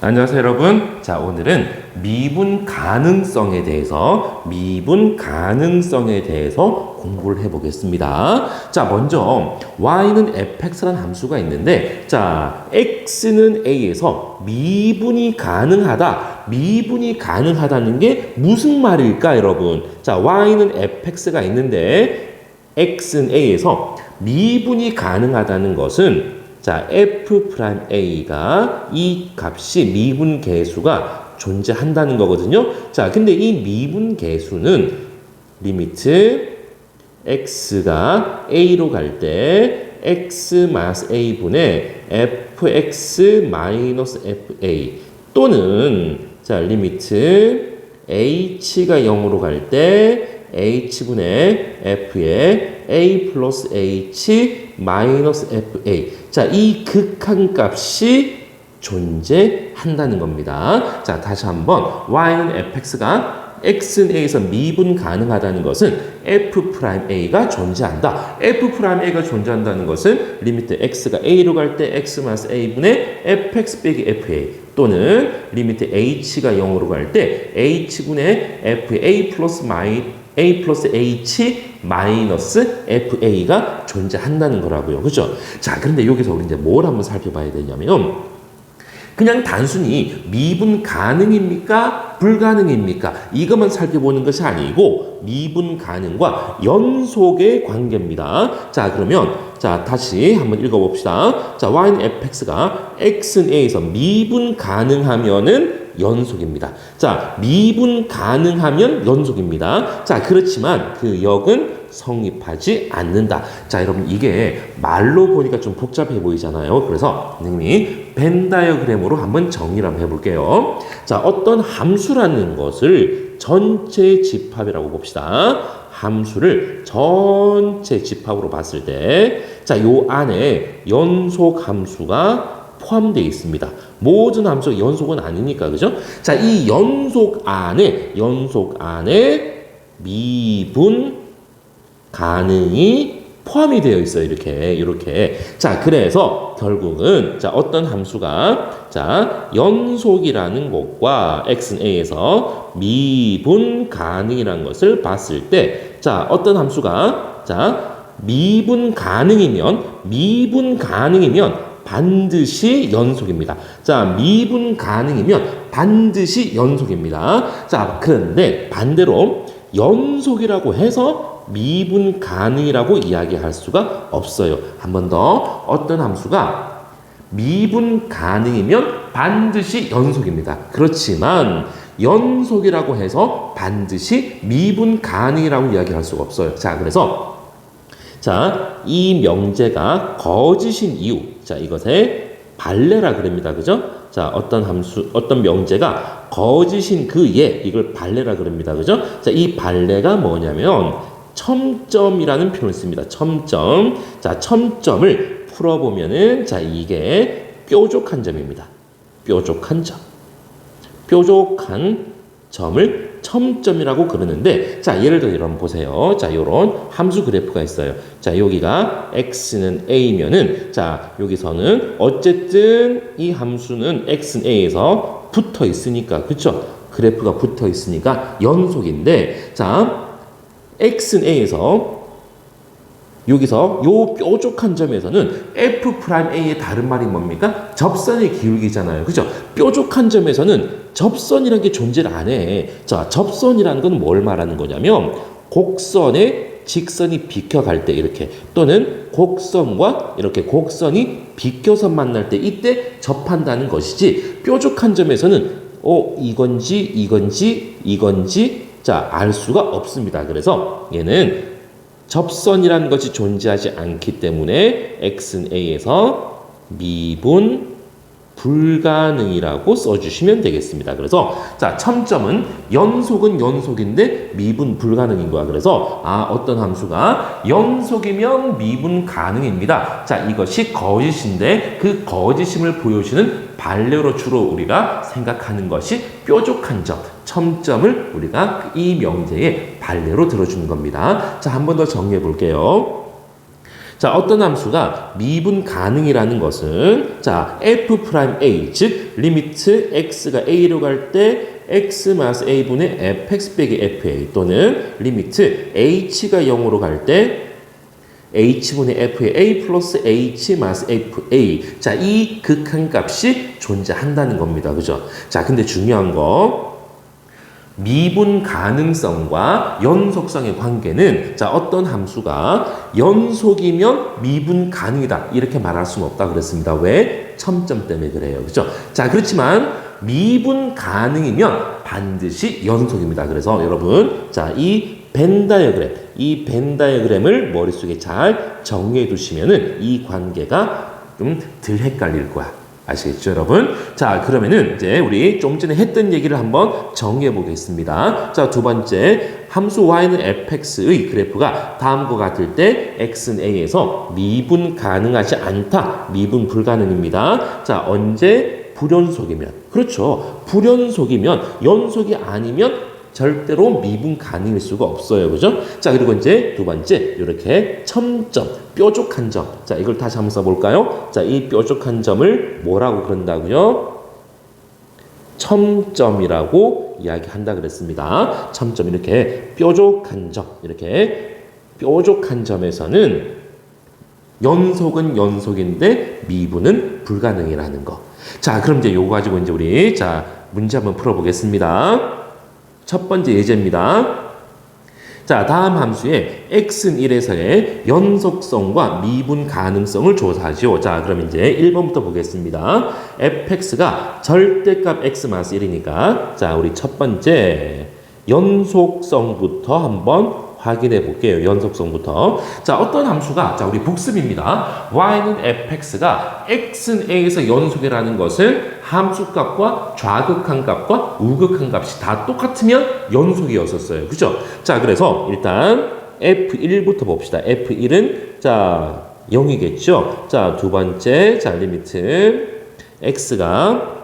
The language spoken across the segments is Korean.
안녕하세요, 여러분. 자, 오늘은 미분 가능성에 대해서 공부를 해보겠습니다. 자, 먼저 y는 fx라는 함수가 있는데, 자, x는 a에서 미분이 가능하다는 게 무슨 말일까, 여러분? 자, y는 fx가 있는데 x는 a에서 미분이 가능하다는 것은, 자, f'a가 이 값이 미분 계수가 존재한다는 거거든요. 자, 근데 이 미분 계수는 리미트 x가 a로 갈 때 x-a분의 fx-fa 또는, 자, 리미트 h가 0으로 갈 때 h분의 f의 a 플러스 h 마이너스 fa. 자, 이 극한값이 존재한다는 겁니다. 자, 다시 한번 y는 fx가 x는 a에서 미분 가능하다는 것은 f'a가 존재한다. f'a가 존재한다는 것은 리미트 x가 a로 갈 때 x-a분의 fx 빼기 fa 또는 리미트 h가 0으로 갈 때 h분의 fa 플러스 h 마이너스 fa가 존재한다는 거라고요. 그죠? 자, 그런데 여기서 우리 이제 뭘 한번 살펴봐야 되냐면, 그냥 단순히 미분 가능입니까? 불가능입니까? 이것만 살펴보는 것이 아니고 미분 가능과 연속의 관계입니다. 자, 그러면 자, 다시 한번 읽어봅시다. 자, y는 fx가 x는 a에서 미분 가능하면은 연속입니다. 자, 미분 가능하면 연속입니다. 자, 그렇지만 그 역은 성립하지 않는다. 자, 여러분, 이게 말로 보니까 좀 복잡해 보이잖아요. 그래서 선생님이 벤 다이어그램으로 한번 정리를 한번 해볼게요. 자, 어떤 함수라는 것을 전체 집합이라고 봅시다. 함수를 전체 집합으로 봤을 때, 자, 요 안에 연속 함수가 포함되어 있습니다. 모든 함수가 연속은 아니니까, 그죠? 자, 이 연속 안에 미분 가능이 포함이 되어 있어요. 이렇게. 자, 그래서 결국은, 자, 어떤 함수가, 자, 연속이라는 것과 x는 a에서 미분 가능이라는 것을 봤을 때, 자, 어떤 함수가, 자, 미분 가능이면 반드시 연속입니다. 자, 미분 가능이면 반드시 연속입니다. 자, 그런데 반대로 연속이라고 해서 미분 가능이라고 이야기할 수가 없어요. 한 번 더, 어떤 함수가 미분 가능이면 반드시 연속입니다. 그렇지만 연속이라고 해서 반드시 미분 가능이라고 이야기할 수가 없어요. 자, 그래서, 자, 이 명제가 거짓인 이유, 자, 이것에 발레라 그럽니다. 그죠? 자, 어떤 명제가 거짓인 그 예, 이걸 발레라 그럽니다. 그죠? 자, 이 발레가 뭐냐면 첨점이라는 표현을 씁니다. 첨점. 자, 첨점을 풀어보면은, 자, 이게 뾰족한 점입니다. 뾰족한 점을 첨점이라고 그러는데, 자, 예를 들어 여러분 보세요. 자, 요런 함수 그래프가 있어요. 자, 여기가 x는 a면은, 자, 여기서는 어쨌든 이 함수는 x는 a에서 붙어 있으니까, 그쵸? 그래프가 붙어 있으니까 연속인데, 자, x는 a에서 여기서 요 뾰족한 점에서는 f'a의 다른 말이 뭡니까? 접선의 기울기잖아요. 그죠? 뾰족한 점에서는 접선이라는 게 존재를 안 해. 자, 접선이라는 건 뭘 말하는 거냐면 곡선에 직선이 비켜갈 때 이렇게, 또는 곡선과 이렇게 곡선이 비껴서 만날 때 이때 접한다는 것이지, 뾰족한 점에서는 이건지 자, 알 수가 없습니다. 그래서 얘는 접선이라는 것이 존재하지 않기 때문에 x는 a에서 미분 불가능이라고 써주시면 되겠습니다. 그래서, 자, 첨점은 연속은 연속인데 미분 불가능인 거야. 그래서, 어떤 함수가 연속이면 미분 가능입니다. 자, 이것이 거짓인데 그 거짓임을 보여주는 발레로 주로 우리가 생각하는 것이 뾰족한 점, 첨점을 우리가 이 명제의 발레로 들어주는 겁니다. 자, 한 번 더 정리해 볼게요. 자, 어떤 함수가 미분 가능이라는 것은 자, f'A, 즉 리미트 x가 a로 갈 때 x 마이너스 a분의 fx 빼기 fa 또는 리미트 h가 0으로 갈 때 h분의 f의 a 플러스 h 마이너스 fa. 자, 이 극한값이 존재한다는 겁니다. 그죠? 자, 근데 중요한 거 미분 가능성과 연속성의 관계는 자, 어떤 함수가 연속이면 미분 가능이다 이렇게 말할 수는 없다 그랬습니다. 왜? 첨점 때문에 그래요. 그죠? 자, 그렇지만 미분 가능이면 반드시 연속입니다. 그래서 여러분 자, 이 벤 다이어그램을 머릿속에 잘 정리해 두시면은 이 관계가 좀 덜 헷갈릴 거야. 아시겠죠, 여러분? 자, 그러면은 이제 우리 좀 전에 했던 얘기를 한번 정리해 보겠습니다. 자, 두 번째, 함수 y는 fx의 그래프가 다음과 같을 때 x는 a에서 미분 가능하지 않다. 미분 불가능입니다. 자, 언제? 불연속이면. 그렇죠. 불연속이면, 연속이 아니면 절대로 미분 가능일 수가 없어요. 그죠? 자, 그리고 이제 두 번째, 이렇게 첨점, 뾰족한 점. 자, 이걸 다시 한번 써볼까요? 자, 이 뾰족한 점을 뭐라고 그런다고요? 첨점이라고 이야기한다 그랬습니다. 첨점, 이렇게 뾰족한 점. 이렇게 뾰족한 점에서는 연속은 연속인데 미분은 불가능이라는 거. 자, 그럼 이제 요거 가지고 이제 우리 자, 문제 한번 풀어보겠습니다. 첫 번째 예제입니다. 자, 다음 함수의 x는 1에서의 연속성과 미분 가능성을 조사하죠. 자, 그럼 이제 1번부터 보겠습니다. fx가 절대값 x-1이니까 자, 우리 첫 번째 연속성부터 한번 확인해 볼게요. 연속성부터. 자, 어떤 함수가 자, 우리 복습입니다. y는 fx가 x는 a에서 연속이라는 것은 함수값과 좌극한 값과 우극한 값이 다 똑같으면 연속이었었어요. 그죠? 자, 그래서 일단 f1부터 봅시다. f1은 자, 0이겠죠? 자, 두 번째 자, 리미트 x가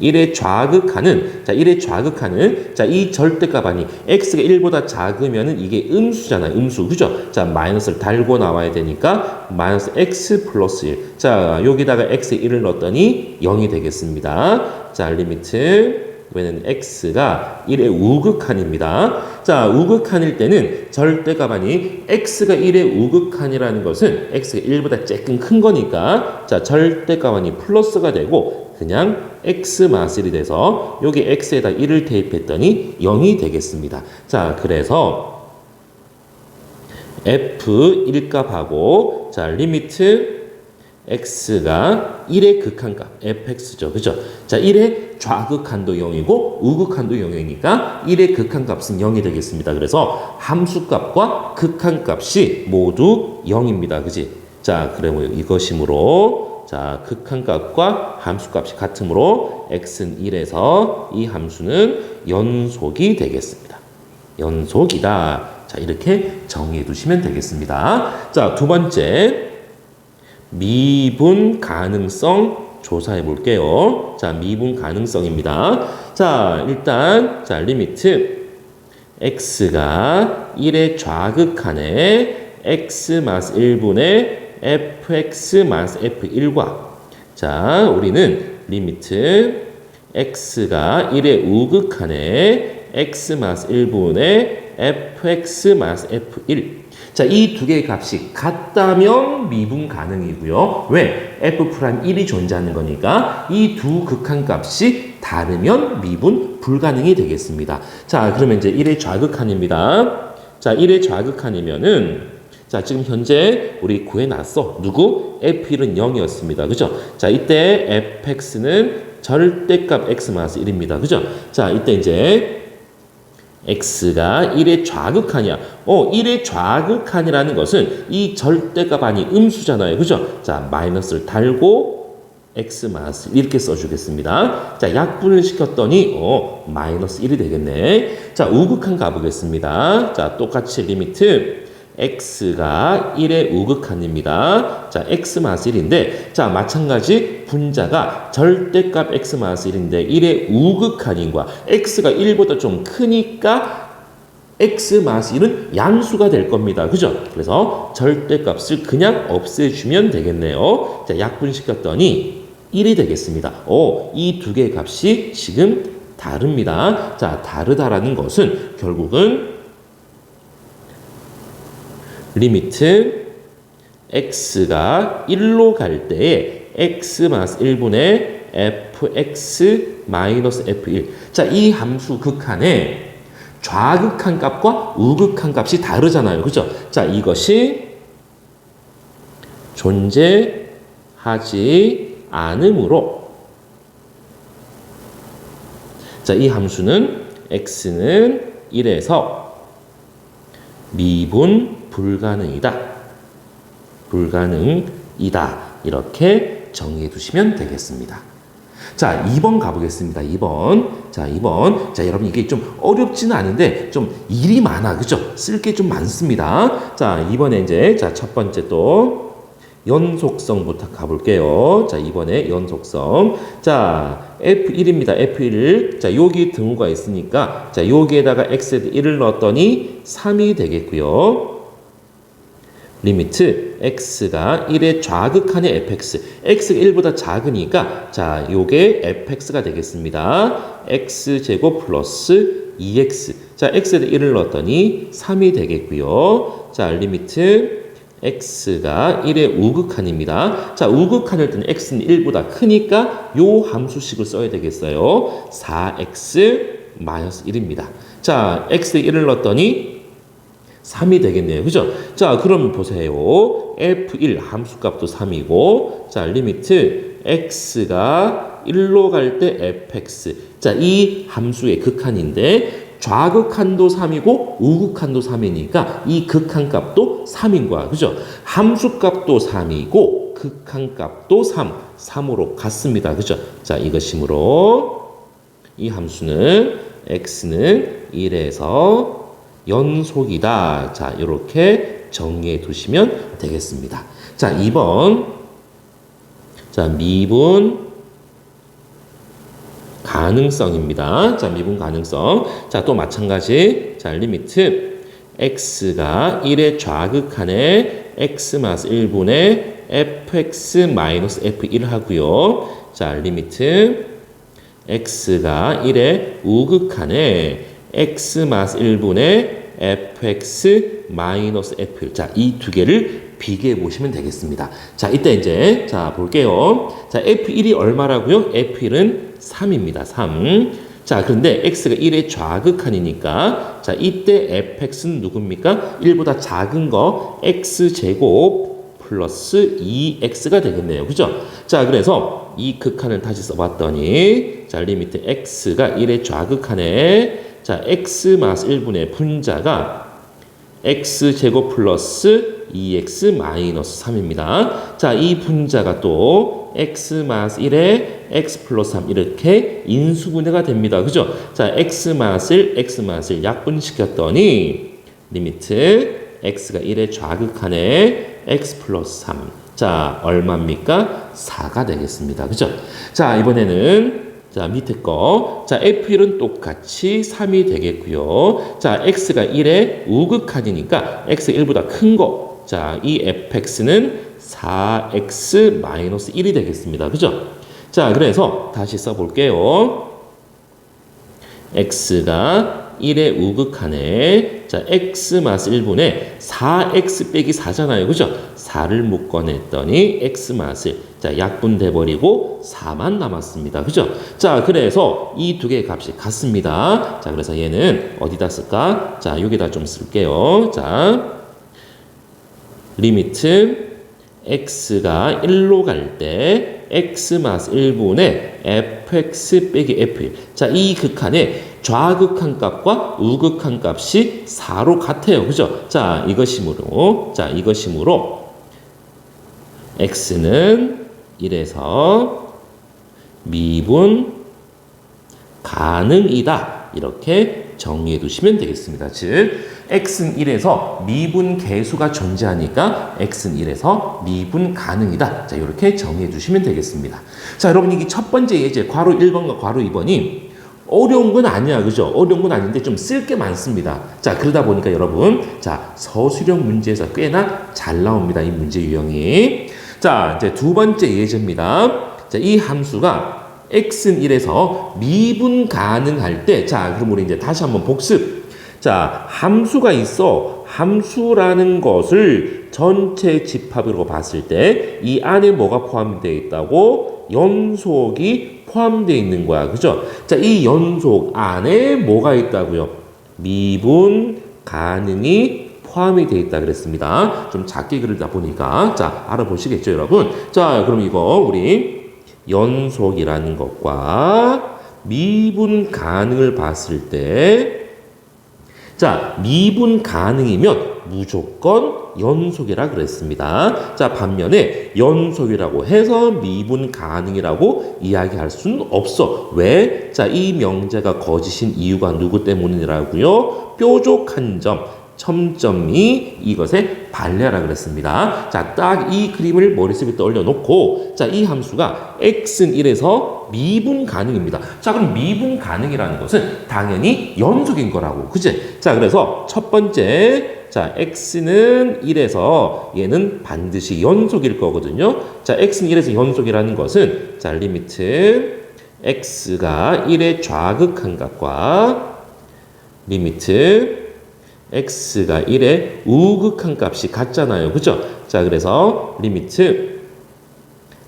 1의 좌극하는, 자, 1의 좌극하는, 자, 이 절대값 아니, x가 1보다 작으면은 이게 음수잖아요. 음수. 그죠? 자, 마이너스를 달고 나와야 되니까, 마이너스 x 플러스 1. 자, 여기다가 x에 1을 넣었더니 0이 되겠습니다. 자, 리미트, 왜는 x가 1의 우극한입니다. 자, 우극한일 때는 절대값 아니, x가 1의 우극한이라는 것은 x가 1보다 조금 큰 거니까, 자, 절대값 아니 플러스가 되고, 그냥 x-1이 돼서 여기 x에다 1을 대입했더니 0이 되겠습니다. 자, 그래서 f1 값하고 자, 리미트 x가 1의 극한값 fx죠. 그죠? 자, 1의 좌극한도 0이고 우극한도 0이니까 1의 극한값은 0이 되겠습니다. 그래서 함수값과 극한값이 모두 0입니다. 그지? 자, 그러면 이것이므로 자, 극한값과 함수값이 같으므로 x는 1에서 이 함수는 연속이 되겠습니다. 연속이다. 자, 이렇게 정리해 두시면 되겠습니다. 자, 두 번째 미분 가능성 조사해 볼게요. 자, 미분 가능성입니다. 자, 일단 자, 리미트 x가 1의 좌극한에 x-1분의 fx-f1과 자, 우리는 리미트 x가 1의 우극한에 x-1분의 fx-f1 자, 이 두 개의 값이 같다면 미분 가능이고요. 왜? f'1이 존재하는 거니까 이 두 극한 값이 다르면 미분 불가능이 되겠습니다. 자, 그러면 이제 1의 좌극한입니다. 자, 1의 좌극한이면은 자, 지금 현재 우리 구해놨어. 누구? f1은 0이었습니다. 그죠? 자, 이때 fx는 절대값 x-1입니다. 그죠? 자, 이때 이제 x가 1의 좌극한이야. 1의 좌극한이라는 것은 이 절대값 아니 음수잖아요. 그죠? 자, 마이너스를 달고 x-1 이렇게 써주겠습니다. 자, 약분을 시켰더니 마이너스 1이 되겠네. 자, 우극한 가보겠습니다. 자, 똑같이 리미트 x가 1의 우극한입니다. 자, x-1인데 자, 마찬가지 분자가 절대값 x-1인데 1의 우극한인과 x가 1보다 좀 크니까 x 마이너스 1은 양수가 될 겁니다. 그죠? 그래서 절대값을 그냥 없애주면 되겠네요. 자, 약분시켰더니 1이 되겠습니다. 이 두 개의 값이 지금 다릅니다. 자, 다르다라는 것은 결국은 리미트 x가 1로 갈 때에 x 마이너스 1분의 fx 마이너스 f1. 자, 이 함수 극한에 좌극한 값과 우극한 값이 다르잖아요. 그죠? 자, 이것이 존재하지 않으므로 자, 이 함수는 x는 1에서 미분 불가능이다. 불가능이다. 이렇게 정리해 두시면 되겠습니다. 자, 2번 가보겠습니다. 2번. 자, 2번. 자, 여러분 이게 좀 어렵지는 않은데 좀 일이 많아. 그죠? 쓸 게 좀 많습니다. 자, 이번에 이제 자, 첫 번째 또 연속성부터 가볼게요. 자, 이번에 연속성. 자, F1입니다. F1을. 자, 여기 등호가 있으니까 자, 여기에다가 x에 1을 넣었더니 3이 되겠고요. 리미트 x가 1의 좌극한의 fx. x가 1보다 작으니까 자, 요게 fx가 되겠습니다. x제곱 플러스 2x. 자, x에 1을 넣었더니 3이 되겠고요. 자, 리미트 x가 1의 우극한입니다. 자, 우극한일 때는 x는 1보다 크니까 요 함수식을 써야 되겠어요. 4x 마이너스 1입니다. 자, x에 1을 넣었더니 3이 되겠네요. 그죠? 자, 그럼 보세요. f1 함수값도 3이고 자, 리미트 x가 1로 갈 때 fx. 자, 이 함수의 극한인데 좌극한도 3이고 우극한도 3이니까 이 극한값도 3인 거야. 그죠? 함수값도 3이고 극한값도 3으로 같습니다. 그죠? 자, 이것이므로 이 함수는 x는 1에서 연속이다. 자, 이렇게 정리해 두시면 되겠습니다. 자, 2번. 자, 미분 가능성입니다. 자, 미분 가능성. 자, 또 마찬가지. 자, 리미트 x가 1의 좌극한에 x 마이너스 1분의 fx 마이너스 f1 하고요. 자, 리미트 x가 1의 우극한에 x 마이너스 1분의 fx 마이너스 f1. 자, 이 두 개를 비교해 보시면 되겠습니다. 자, 이때 이제 자, 볼게요. 자, f1이 얼마라고요? f1은 3입니다. 3. 자, 그런데 x가 1의 좌극한이니까 자, 이때 fx는 누굽니까? 1보다 작은 거 x제곱 플러스 2x가 되겠네요. 그죠? 자, 그래서 이 극한을 다시 써봤더니 자, 리미트 x가 1의 좌극한에 자, x 마이너스 1분의 분자가 x제곱 플러스 2x 마이너스 3입니다. 자, 이 분자가 또 x 마이너스 1에 x 플러스 3 이렇게 인수분해가 됩니다. 그죠? 자, x 마이너스 1, x 마이너스 1 약분시켰더니 리미트 x가 1의 좌극한에 x 플러스 3. 자, 얼마입니까? 4가 되겠습니다. 그죠? 자, 이번에는 자, 밑에 거. 자, F1은 똑같이 3이 되겠고요. 자, X가 1의 우극한이니까 X가 1보다 큰 거. 자, 이 fx는 4x 마이너스 1이 되겠습니다. 그죠? 자, 그래서 다시 써볼게요. X가 1의 우극한에 자, x 마이너스 1분의 4x 빼기 4잖아요. 그죠? 4를 묶어냈더니 x 마이너스 1. 자, 약분돼 버리고 4만 남았습니다. 그죠? 자, 그래서 이 두 개의 값이 같습니다. 자, 그래서 얘는 어디다 쓸까? 자, 여기다 좀 쓸게요. 자, 리미트 x가 1로 갈 때 x 마이너스 1분의 fx 빼기 f1. 자, 이 극한에 좌극한 값과 우극한 값이 4로 같아요. 그죠? 자, 이것이므로 x는 1에서 미분 가능이다. 이렇게 정리해 두시면 되겠습니다. 즉, x는 1에서 미분 계수가 존재하니까 x는 1에서 미분 가능이다. 자, 이렇게 정리해 주시면 되겠습니다. 자, 여러분, 이게 첫 번째 예제, 괄호 1번과 괄호 2번이 어려운 건 아니야, 그죠? 어려운 건 아닌데 좀 쓸 게 많습니다. 자, 그러다 보니까 여러분, 자, 서술형 문제에서 꽤나 잘 나옵니다. 이 문제 유형이. 자, 이제 두 번째 예제입니다. 자, 이 함수가 x는 1에서 미분 가능할 때, 자, 그럼 우리 이제 다시 한번 복습. 자, 함수가 있어. 함수라는 것을 전체 집합으로 봤을 때 이 안에 뭐가 포함되어 있다고? 연속이 포함되어 있는 거야. 그죠? 자, 이 연속 안에 뭐가 있다고요? 미분 가능이 포함이 되어 있다 그랬습니다. 좀 작게 그리다 보니까 자, 알아보시겠죠, 여러분? 자, 그럼 이거 우리 연속이라는 것과 미분 가능을 봤을 때 자, 미분 가능이면 무조건 연속이라 그랬습니다. 자, 반면에 연속이라고 해서 미분 가능이라고 이야기할 수는 없어. 왜? 자, 이 명제가 거짓인 이유가 누구 때문이라고요? 뾰족한 점, 첨점이 이것의 반례라 그랬습니다. 자, 딱 이 그림을 머릿속에 떠올려 놓고 자, 이 함수가 x는 1에서 미분 가능입니다. 자, 그럼 미분 가능이라는 것은 당연히 연속인 거라고. 그치? 자, 그래서 첫 번째 자, x는 1에서 얘는 반드시 연속일 거거든요. 자, x는 1에서 연속이라는 것은 자, 리미트 x가 1의 좌극한 값과 리미트 x가 1의 우극한 값이 같잖아요. 그죠? 자, 그래서 리미트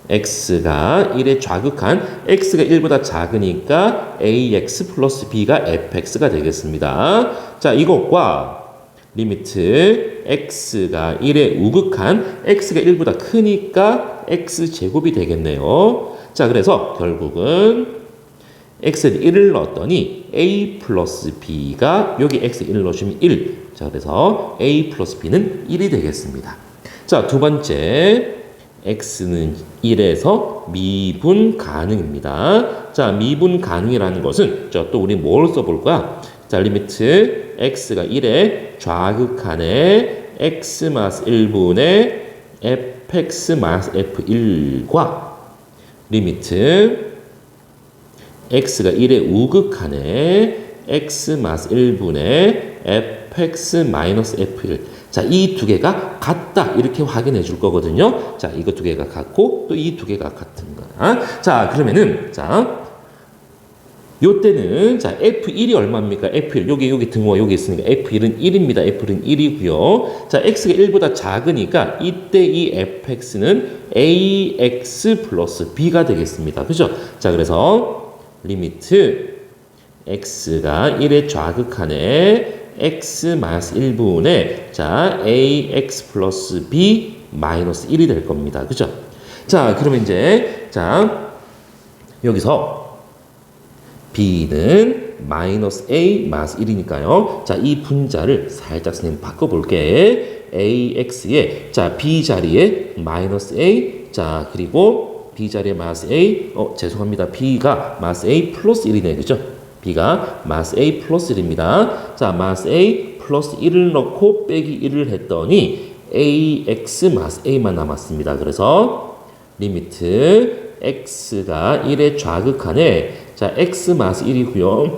x가 1의 좌극한 x가 1보다 작으니까 ax 플러스 b가 fx가 되겠습니다. 자, 이것과 리미트 x가 1의 우극한 x가 1보다 크니까 x제곱이 되겠네요. 자, 그래서 결국은 x에 1을 넣었더니 a 플러스 b가 여기 x에 1을 넣어주면 1. 자, 그래서 a 플러스 b는 1이 되겠습니다. 자, 두 번째 x는 1에서 미분 가능입니다. 자, 미분 가능이라는 것은 자, 또 우리 뭘 써볼 거야? 자, 리미트 x가 1에 좌극한에 x 마스 1분의 fx 마스 f1과 리미트 x가 1의 우극한에 x 마스 1분의 fx 마이너스 f1. 자, 이 두 개가 같다. 이렇게 확인해 줄 거거든요. 자, 이거 두 개가 같고 또 이 두 개가 같은 거야. 자, 그러면은 자, 요때는 자, F1이 얼마입니까? F1. 여기 등호가 여기 있으니까 F1은 1입니다. F1은 1이고요. 자, X가 1보다 작으니까 이때 이 fx는 ax 플러스 b가 되겠습니다. 그죠? 자, 그래서 리미트 x가 1의 좌극한에 x 마이너스 1분의 자, ax 플러스 b 마이너스 1이 될 겁니다. 그죠? 자, 그러면 이제 자, 여기서 b는 마이너스 a 마이너스 1이니까요. 자, 이 분자를 살짝 선생님 바꿔볼게. ax에 자, b 자리에 마이너스 a 자, 그리고 b 자리에 마이너스 a 죄송합니다. b가 마이너스 a 플러스 1이네. 그죠? b가 마이너스 a 플러스 1입니다. 자, 마이너스 a 플러스 1을 넣고 빼기 1을 했더니 ax 마이너스 a만 남았습니다. 그래서 리미트 x가 1의 좌극한에 자, x 마이너스 1이고요.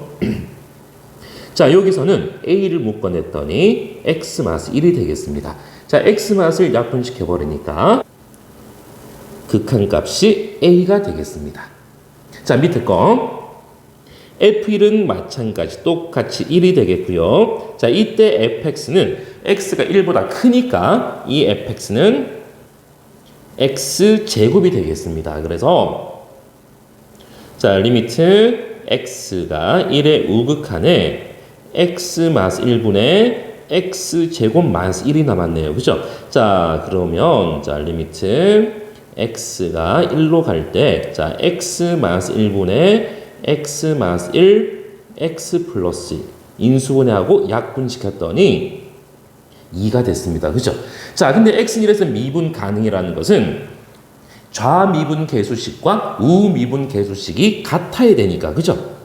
자, 여기서는 a를 묶어냈더니 x 마이너스 1이 되겠습니다. 자, x 마이너스를 약분시켜버리니까 극한값이 a가 되겠습니다. 자, 밑에 거 f1은 마찬가지 똑같이 1이 되겠고요. 자, 이때 fx는 x가 1보다 크니까 이 fx는 x제곱이 되겠습니다. 그래서 자, 리미트 x가 1의 우극한에 x 마이너스 1분의 x제곱 마이너스 1이 남았네요. 그죠? 자, 그러면 자, 리미트 x가 1로 갈 때 자, x 마이너스 1분의 x 마이너스 1 x 플러스 인수분해하고 약분시켰더니 2가 됐습니다. 그죠? 자, 근데 x는 1에서 미분 가능이라는 것은 좌미분 계수식과 우미분 계수식이 같아야 되니까. 그죠?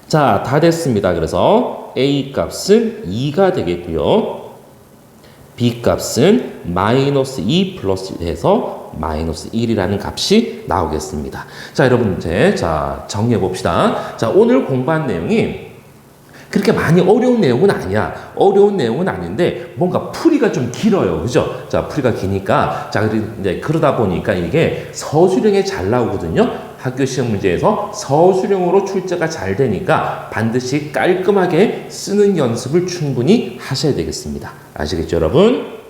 자, 다 됐습니다. 그래서 a 값은 2가 되겠고요. b 값은 마이너스 2 플러스 해서 마이너스 1이라는 값이 나오겠습니다. 자, 여러분 이제 자 정리해 봅시다. 자, 오늘 공부한 내용이 그렇게 많이 어려운 내용은 아니야. 어려운 내용은 아닌데 뭔가 풀이가 좀 길어요. 그죠? 자, 풀이가 기니까 자, 이제 그러다 보니까 이게 서술형에 잘 나오거든요. 학교 시험 문제에서 서술형으로 출제가 잘 되니까 반드시 깔끔하게 쓰는 연습을 충분히 하셔야 되겠습니다. 아시겠죠, 여러분?